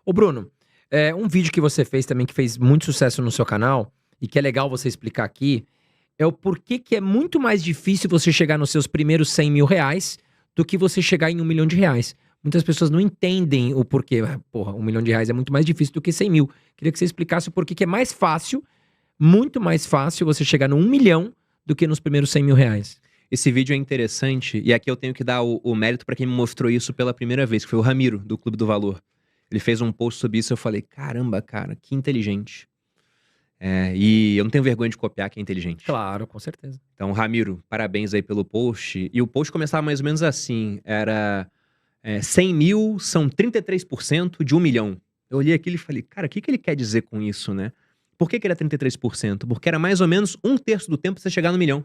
Ô Bruno, um vídeo que você fez também que fez muito sucesso no seu canal e que é legal você explicar aqui é o porquê que é muito mais difícil você chegar nos seus primeiros 100 mil reais do que você chegar em 1 milhão de reais. Muitas pessoas não entendem o porquê. Porra, 1 milhão de reais é muito mais difícil do que 100 mil. Queria que você explicasse o porquê que é mais fácil, muito mais fácil você chegar no 1 milhão do que nos primeiros 100 mil reais. Esse vídeo é interessante, e aqui eu tenho que dar o mérito pra quem me mostrou isso pela primeira vez, que foi o Ramiro, do Clube do Valor. Ele fez um post sobre isso e eu falei, caramba, cara, que inteligente. E eu não tenho vergonha de copiar quem é inteligente. Claro, com certeza. Então, Ramiro, parabéns aí pelo post. E o post começava mais ou menos assim, era 100 mil são 33% de 1 milhão. Eu olhei aquilo e falei, cara, o que ele quer dizer com isso, né? Por que ele é 33%? Porque era mais ou menos 1/3 do tempo pra você chegar no milhão.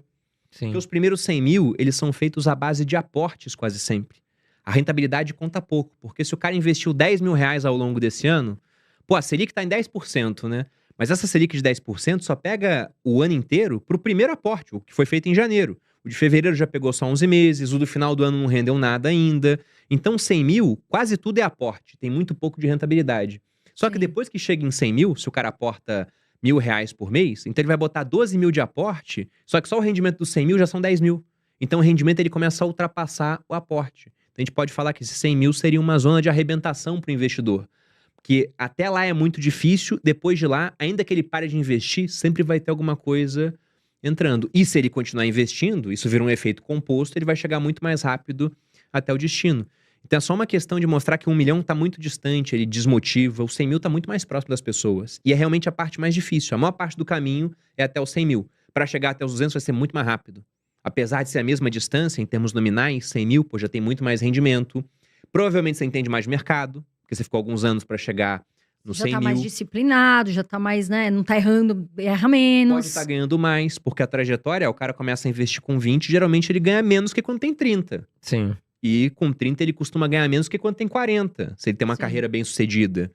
Sim. Porque os primeiros 100 mil, eles são feitos à base de aportes quase sempre. A rentabilidade conta pouco, porque se o cara investiu 10 mil reais ao longo desse ano, pô, a Selic tá em 10%, né? Mas essa Selic de 10% só pega o ano inteiro pro primeiro aporte, o que foi feito em janeiro. O de fevereiro já pegou só 11 meses, o do final do ano não rendeu nada ainda. Então 100 mil, quase tudo é aporte, tem muito pouco de rentabilidade. Só que depois que chega em 100 mil, se o cara aporta R$ 1.000 por mês, então ele vai botar 12 mil de aporte, só que só o rendimento dos 100 mil já são 10 mil. Então o rendimento ele começa a ultrapassar o aporte. Então a gente pode falar que esses 100 mil seria uma zona de arrebentação para o investidor. Porque até lá é muito difícil, depois de lá, ainda que ele pare de investir, sempre vai ter alguma coisa entrando. E se ele continuar investindo, isso vira um efeito composto, ele vai chegar muito mais rápido até o destino. Então é só uma questão de mostrar que 1 milhão tá muito distante, ele desmotiva, o 100 mil tá muito mais próximo das pessoas. E é realmente a parte mais difícil. A maior parte do caminho é até os 100 mil. Para chegar até os 200 vai ser muito mais rápido. Apesar de ser a mesma distância, em termos nominais, 100 mil, pô, já tem muito mais rendimento. Provavelmente você entende mais de mercado, porque você ficou alguns anos para chegar no 100 Já tá mil. mais disciplinado, já tá mais, né? Não tá errando, erra menos. Pode estar ganhando mais, porque a trajetória, o cara começa a investir com 20, geralmente ele ganha menos que quando tem 30. Sim. E com 30 ele costuma ganhar menos que quando tem 40, se ele tem uma carreira bem sucedida.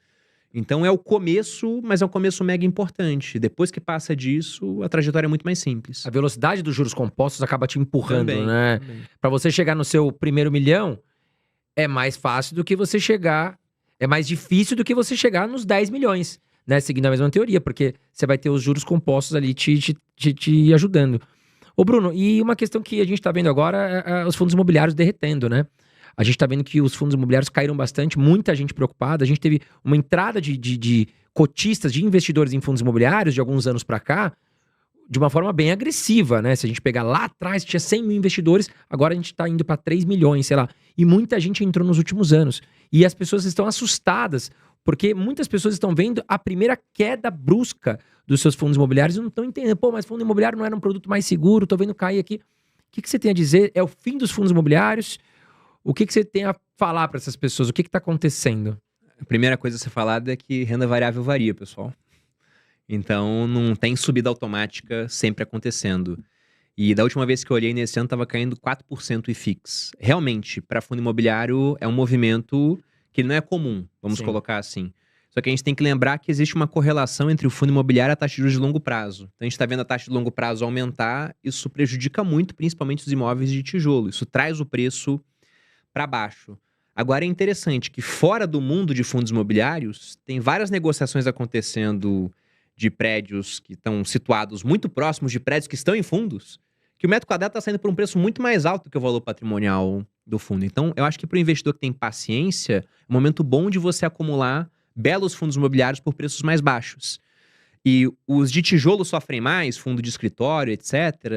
Então é o começo, mas é um começo mega importante. Depois que passa disso, a trajetória é muito mais simples. A velocidade dos juros compostos acaba te empurrando, Também, né? também. Pra você chegar no seu primeiro milhão, é mais fácil do que você chegar... É mais difícil do que você chegar nos 10 milhões, né? Seguindo a mesma teoria, porque você vai ter os juros compostos ali te ajudando. Ô Bruno, e uma questão que a gente tá vendo agora é os fundos imobiliários derretendo, né? A gente tá vendo que os fundos imobiliários caíram bastante, muita gente preocupada. A gente teve uma entrada de cotistas, de investidores em fundos imobiliários de alguns anos pra cá, de uma forma bem agressiva, né? Se a gente pegar lá atrás, tinha 100 mil investidores, agora a gente tá indo pra 3 milhões, sei lá. E muita gente entrou nos últimos anos. E as pessoas estão assustadas, porque muitas pessoas estão vendo a primeira queda brusca dos seus fundos imobiliários e não estão entendendo. Pô, mas fundo imobiliário não era um produto mais seguro, tô vendo cair aqui. O que você tem a dizer? É o fim dos fundos imobiliários? O que você tem a falar para essas pessoas? O que tá acontecendo? A primeira coisa a ser falada é que renda variável varia, pessoal. Então não tem subida automática sempre acontecendo. E da última vez que eu olhei nesse ano, estava caindo 4% IFIX. Realmente, para fundo imobiliário, é um movimento que não é comum, vamos colocar assim. Só que a gente tem que lembrar que existe uma correlação entre o fundo imobiliário e a taxa de juros de longo prazo. Então a gente está vendo a taxa de longo prazo aumentar, isso prejudica muito, principalmente os imóveis de tijolo. Isso traz o preço para baixo. Agora é interessante que fora do mundo de fundos imobiliários, tem várias negociações acontecendo de prédios que estão situados muito próximos de prédios que estão em fundos, que o metro quadrado está saindo por um preço muito mais alto do que o valor patrimonial do fundo. Então, eu acho que para o investidor que tem paciência, é um momento bom de você acumular belos fundos imobiliários por preços mais baixos. E os de tijolo sofrem mais, fundo de escritório, etc.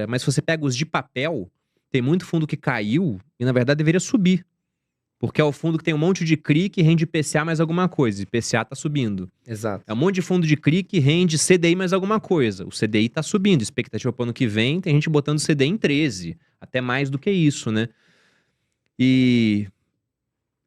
Mas se você pega os de papel, tem muito fundo que caiu e, na verdade, deveria subir. Porque é o fundo que tem um monte de CRI que rende IPCA mais alguma coisa. IPCA tá subindo. Exato. É um monte de fundo de CRI que rende CDI mais alguma coisa. O CDI tá subindo. Expectativa para o ano que vem, tem gente botando CDI em 13. Até mais do que isso, né? E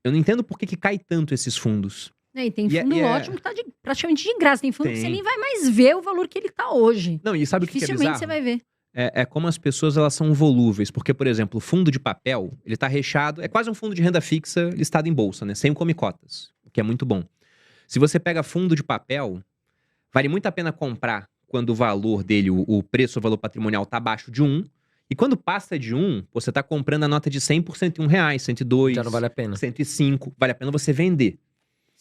eu não entendo por que cai tanto esses fundos. E tem fundo ótimo que tá praticamente de graça. Tem fundo que você nem vai mais ver o valor que ele tá hoje. Não, e sabe o que é bizarro? Dificilmente você vai ver. É como as pessoas elas são volúveis. Porque, por exemplo, o fundo de papel, ele tá recheado... É quase um fundo de renda fixa listado em bolsa, né? Sem o come cotas, o que é muito bom. Se você pega fundo de papel, vale muito a pena comprar quando o valor dele, o preço, o valor patrimonial tá abaixo de 1. E quando passa de 1, você tá comprando a nota de 100 por R$101, 102, Já não vale a pena. 105. Vale a pena você vender.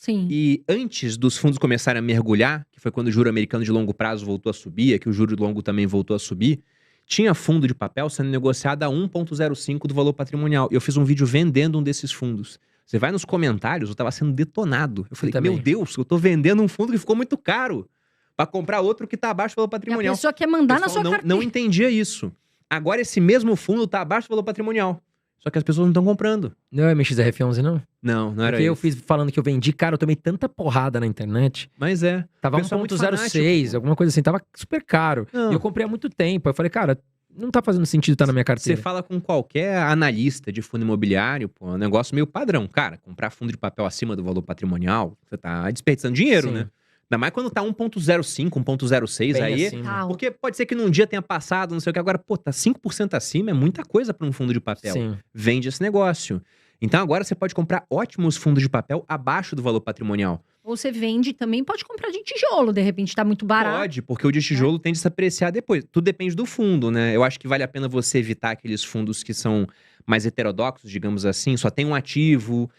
Sim. E antes dos fundos começarem a mergulhar, que foi quando o juro americano de longo prazo voltou a subir, que o juro longo também voltou a subir, tinha fundo de papel sendo negociado a 1,05 do valor patrimonial. Eu fiz um vídeo vendendo um desses fundos. Você vai nos comentários, eu tava sendo detonado. Eu falei, também. meu Deus, eu tô vendendo um fundo que ficou muito caro pra comprar outro que tá abaixo do valor E a patrimonial. pessoa quer mandar na pessoal sua carteira. não entendia isso. Agora esse mesmo fundo tá abaixo do valor patrimonial. Só que as pessoas não estão comprando. Não é MXRF11, não? Não era Porque eu isso. fiz falando que eu vendi, cara, eu tomei tanta porrada na internet. Mas é. Tava O pessoal é muito 1,06, fanático. alguma coisa assim, tava super caro. Não. E eu comprei há muito tempo. Eu falei, cara, não tá fazendo sentido estar na minha Você carteira. fala com qualquer analista de fundo imobiliário, pô, é um negócio meio padrão. Cara, comprar fundo de papel acima do valor patrimonial, você tá desperdiçando dinheiro, Sim. né? Ainda mais quando tá 1,05, 1,06 Bem aí. acima. Tal. Porque pode ser que num dia tenha passado, não sei o que. Agora, pô, tá 5% acima, é muita coisa pra um fundo de papel. Sim. Vende esse negócio. Então agora você pode comprar ótimos fundos de papel abaixo do valor patrimonial. Ou você vende também, pode comprar de tijolo, de repente tá muito barato. Pode, porque o de tijolo tende a se apreciar depois. Tudo depende do fundo, né? Eu acho que vale a pena você evitar aqueles fundos que são mais heterodoxos, digamos assim. Só tem um ativo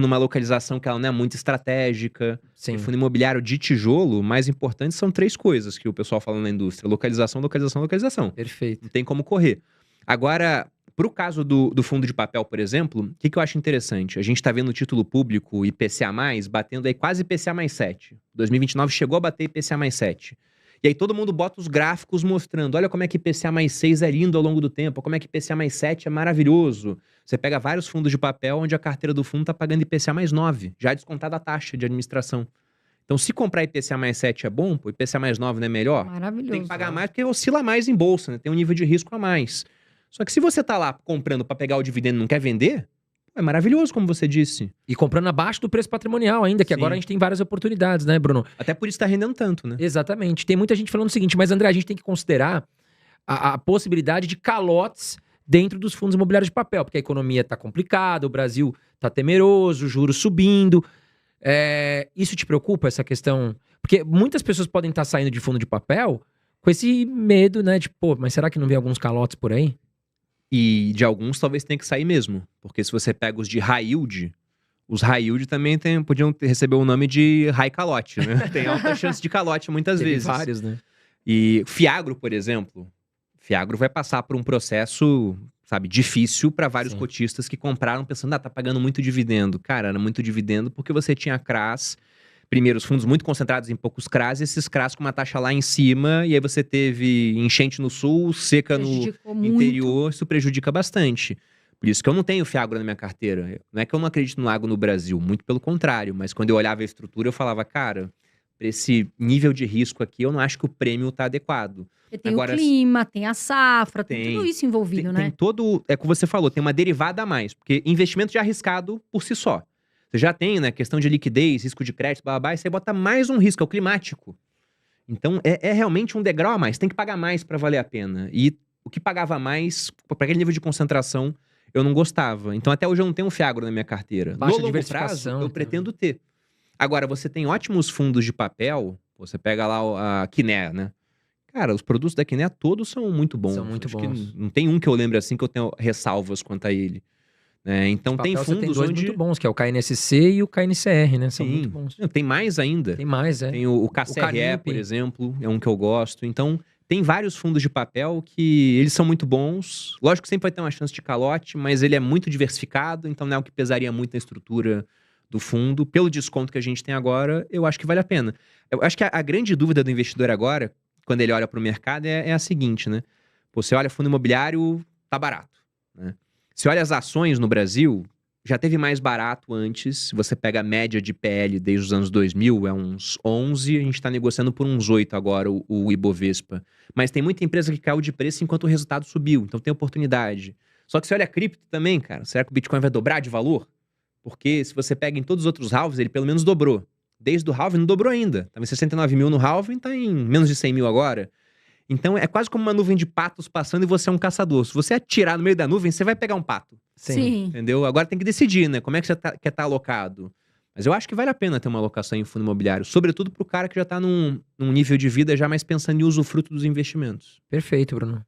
numa localização que ela não é muito estratégica. Sim. E fundo imobiliário de tijolo, o mais importante são 3 coisas que o pessoal fala na indústria. Localização, localização, localização. Perfeito. Não tem como correr. Agora, pro caso do fundo de papel, por exemplo, o que eu acho interessante? A gente tá vendo o título público IPCA+, batendo aí quase IPCA mais 7. 2029 chegou a bater IPCA mais 7. E aí todo mundo bota os gráficos mostrando, olha como é que IPCA mais 6 é lindo ao longo do tempo, como é que IPCA mais 7 é maravilhoso. Você pega vários fundos de papel onde a carteira do fundo tá pagando IPCA mais 9, já descontada a taxa de administração. Então, se comprar IPCA mais 7 é bom, pô, IPCA mais 9 não é melhor? Maravilhoso. Tem que pagar mais porque oscila mais em bolsa, né? Tem um nível de risco a mais. Só que se você tá lá comprando pra pegar o dividendo e não quer vender, é maravilhoso, como você disse. E comprando abaixo do preço patrimonial ainda, que Sim. agora a gente tem várias oportunidades, né, Bruno? Até por isso tá rendendo tanto, né? Exatamente. Tem muita gente falando o seguinte, mas André, a gente tem que considerar a possibilidade de calotes dentro dos fundos imobiliários de papel, porque a economia tá complicada, o Brasil tá temeroso, juros subindo. Isso te preocupa, essa questão? Porque muitas pessoas podem estar saindo de fundo de papel com esse medo, né, de, pô, mas será que não vem alguns calotes por aí? E de alguns talvez tenha que sair mesmo. Porque se você pega os de high yield, os high yield também podiam receber o nome de high calote, né? Tem alta chance de calote muitas Teve vezes. vários, né? E Fiagro, por exemplo, Fiagro vai passar por um processo, sabe, difícil para vários Sim. cotistas que compraram pensando, tá pagando muito dividendo. Cara, era muito dividendo porque você tinha CRAs, primeiro, os fundos muito concentrados em poucos CRAs, e esses CRAs com uma taxa lá em cima, e aí você teve enchente no sul, seca no Prejudicou muito. interior, isso prejudica bastante. Por isso que eu não tenho Fiagro na minha carteira. Não é que eu não acredito no agro no Brasil, muito pelo contrário. Mas quando eu olhava a estrutura, eu falava, cara, pra esse nível de risco aqui, eu não acho que o prêmio tá adequado. Porque tem Agora, o clima, tem a safra, tem tem- tudo isso envolvido, Tem né? todo, é o que você falou, tem uma derivada a mais. Porque investimento já é arriscado por si só. Você já tem, né, questão de liquidez, risco de crédito, blá, blá, blá, e você bota mais um risco, é o climático. Então, é realmente um degrau a mais. Tem que pagar mais pra valer a pena. E o que pagava mais, pra aquele nível de concentração, eu não gostava. Então, até hoje eu não tenho um Fiagro na minha carteira. Baixa No longo prazo, diversificação eu também. pretendo ter. Agora, você tem ótimos fundos de papel, você pega lá a Quiné, né? Cara, os produtos da Quiné todos são muito bons. São muito Acho bons. que não tem um que eu lembre assim que eu tenho ressalvas quanto a ele. Né? Então De tem papel, você fundos dois onde... muito bons, que é o KNSC e o KNCR, né? São Sim. muito bons. Não, tem mais ainda. Tem mais, Tem o KCRE, Canip. por exemplo, é um que eu gosto. Então, tem vários fundos de papel que eles são muito bons. Lógico que sempre vai ter uma chance de calote, mas ele é muito diversificado, então não é o que pesaria muito na estrutura do fundo. Pelo desconto que a gente tem agora, eu acho que vale a pena. Eu acho que a grande dúvida do investidor agora, quando ele olha para o mercado, é a seguinte, né? Pô, você olha fundo imobiliário, tá barato, né? Você olha as ações no Brasil, já teve mais barato antes. Se você pega a média de PL desde os anos 2000, é uns 11, a gente está negociando por uns 8 agora o Ibovespa. Mas tem muita empresa que caiu de preço enquanto o resultado subiu, então tem oportunidade. Só que você olha a cripto também, cara, será que o Bitcoin vai dobrar de valor? Porque se você pega em todos os outros halves, ele pelo menos dobrou. Desde o halving não dobrou ainda. Estava em 69 mil no halving, está em menos de 100 mil agora. Então é quase como uma nuvem de patos passando e você é um caçador. Se você atirar no meio da nuvem, você vai pegar um pato. Sim. Entendeu? Agora tem que decidir, né? Como é que você quer estar alocado. Mas eu acho que vale a pena ter uma alocação em fundo imobiliário. Sobretudo pro cara que já tá num nível de vida já mais pensando em usufruto dos investimentos. Perfeito, Bruno.